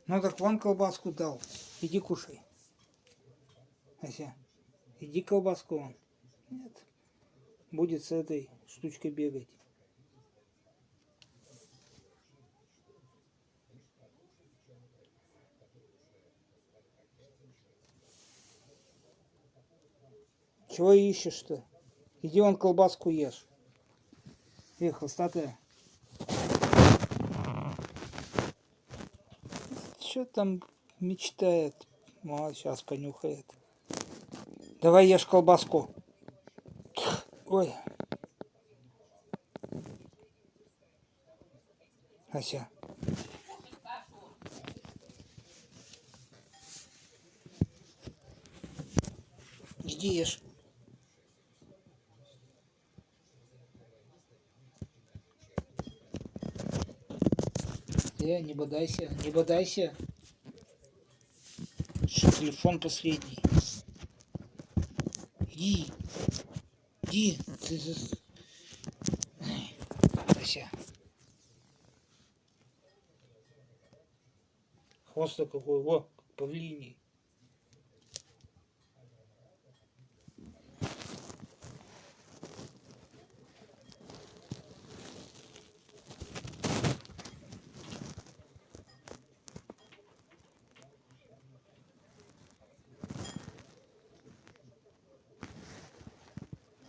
Ну так вон колбаску дал. Иди кушай. Ася, иди колбаску вон. Нет. Будет с этой штучкой бегать. Чего ищешь-то? Иди вон колбаску ешь. Хвостатая. Что там мечтает? Вот, сейчас понюхает. Давай ешь колбаску. Ой. Ася. Иди ешь. Не бодайся, не бодайся. Телефон последний. Иди. Иди. Ася. Хвост какой, во, как павлиний.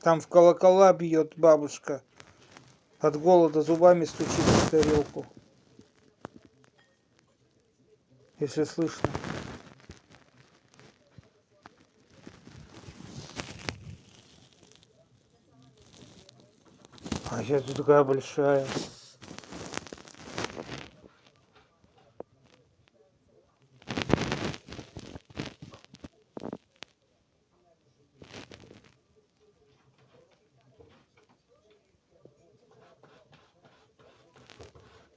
Там в колокола бьет бабушка. От голода зубами стучит в тарелку. Если слышно. А сейчас тут такая большая.